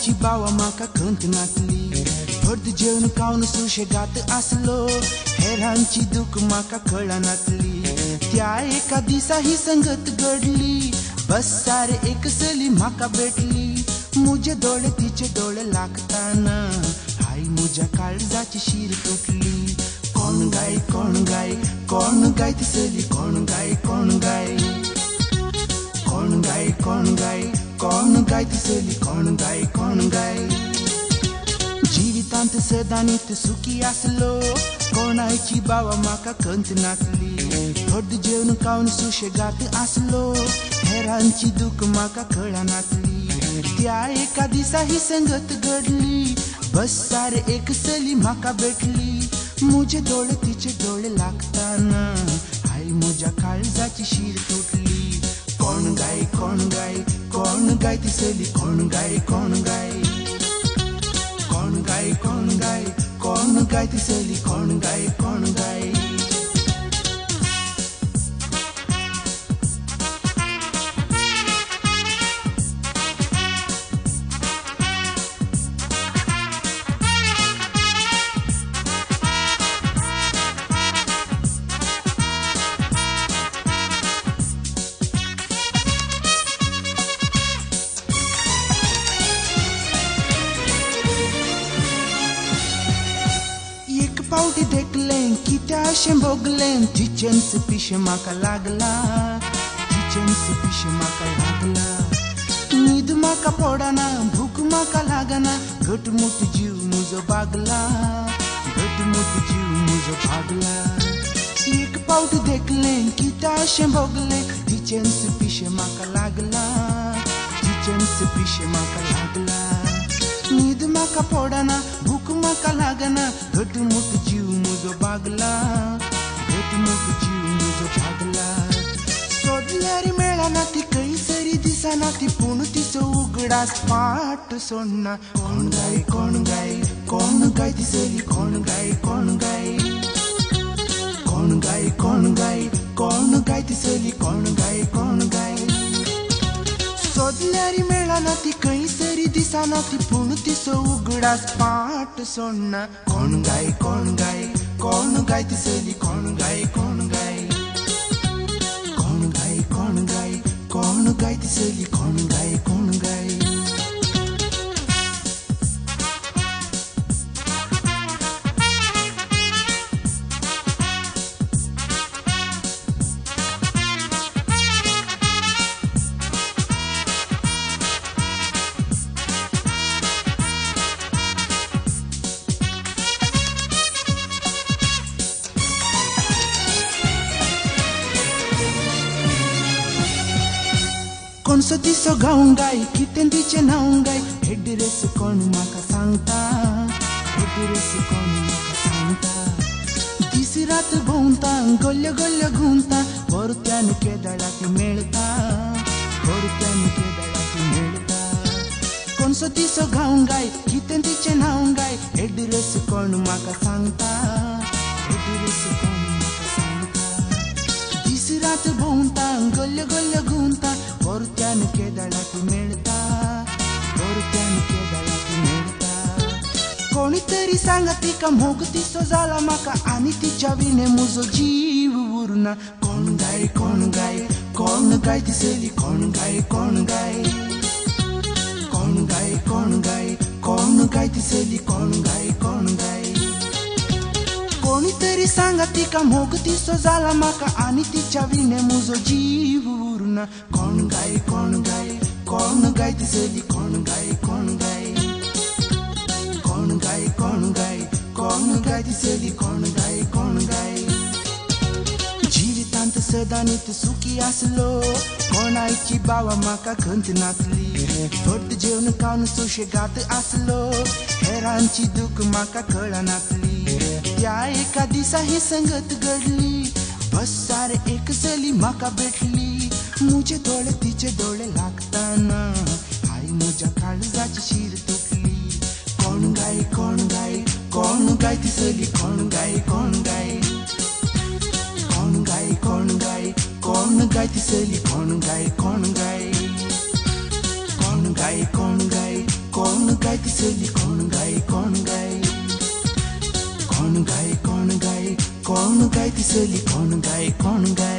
कोणाची बावा माका खंत नाचली फर्द जेवण खाऊन सुशेगात असलो हेरांची दुःख माका कळा नाचली त्या एका दिसा ही संगत घडली बस सारे एक सली माका भेटली मुझे डोळे तिचे डोळे लागताना हाय मुझ्या काळजाची शीर तुटली कोण गाय कोण गाय कोण गाय ती सली कोण गाय कोण गाय कोण गाय कोण गाय कोण गाय ती सली कोण गाय कोण गाय जीवितांत सदानीत सुखी असलो कोणाची बावा माका खंत नाचली फर्द जेवण खाऊन सुशेगात असलो हेरांची दुःख माका कळा नाचली त्या एका दिसा ही संगत घडली बस सारे एक सली माका भेटली मुझे डोळे तिचे डोळे लागताना हाय मुझ्या काळजाची शीर तुटली कोण गाय कोण गाय कोण गाय ती सली कोण गाय कोण गाय कोण गाय कोण गाय कोण गाय ती सली कोण गाय कोण गाय पावटी देखलें कित्या अशें भोगलें तिचेंच पिशें म्हाका लागला तिचेंच पिशें म्हाका लागला न्हीद म्हाका पडना भूक म्हाका लागना घटमूट जीव म्हजो भागला घटमूट जीव म्हजो भागला एक पावट देखलें कित्या अशें भोगलें तिचेंच पिशें म्हाका लागला तिचेंच पिशें म्हाका लागला न्हीद म्हाका पडना भूक म्हाका लागना घटमूट जीव म्हजो भागला घटमूट जीव म्हजो भागला सोदल्यार मेळना ती खंयसरी दिसना ती पूण तिचो उगडास पाट सोडना कोण गाय कोण गाय कोण गाय ती सली कोण गाय कोण गाय कोण गाय कोण गाय कोण गाय ती सली कोण गाय कोण गाय सोदल्यारी मेळना ती खंयसरी दिसना ती पूण तिचो उगडास पाट सोडना कोण गाय कोण गाय कोण गाय ती सली कोण गाय कोण गाय कोण गाय कोण गाय कोण गाय ती सली कोण गाय कोण गाय कोणसो दिसो गाऊं गाय कितें तिचें नांव गाय एड्रेस कोण म्हाका सांगता एड्रेस कोण म्हाका सांगता दीस रात भोंवता गल्ल्यो गल्ल्यो घुंवता परत्यान केदळाक मेळता परत्यान केदळाक मेळता कोणसो दिसो गाऊं गाय कितें तिचें नांव गाय एड्रेस कोण म्हाका सांगता एड्रेस कोण म्हाका सांगता दीस रात भोंवता गल्ल्यो गल्ल्यो घुंवता परत्यान केदळाक मेळता परत्यान केदळाक मेळता कोणी तरी सांगा तिका मोग तिचो जाला म्हाका आनी तिच्या विणे म्हजो जीव उरना कोण गाय कोण गाय कोण गाय ती सली कोण गाय कोण गाय कोण गाय कोण गाय कोण गाय ती सली कोण गाय कोण गाय कोणी तरी सांगा तिका मोग तिचो जाला म्हाका आनी तिच्या विणे म्हजो जीव उरना कोण गाय कोण गाय कोण गाय ती सली कोण गाय कोण गाय कोण गाय कोण गाय कोण गाय ती सली कोण गाय कोण गाय जीवितांत सदानीत सुखी असलो कोणाची बावा म्हाका खंत नाचली फर्द जेवण खाऊन सुशेगात असलो हेरांची दुःख म्हाका कळा नाचली त्या एका दिसा ही संगत घडली बस सारे एक सली म्हाका भेटली मुझे डोळे तिचे डोळे लागताना हाय मुझ्या काळजाची शीर तुटली कोण गाय कोण गाय कोण गाय ती सली कोण गाय कोण गाय कोण गाय कोण गाय कोण गाय ती सली कोण गाय कोण गाय कोण गाय कोण गाय कोण गाय तिसली कोण गाय कोण गाय कोण गाय कोण गाय कोण गाय तिसली कोण गाय कोण गाय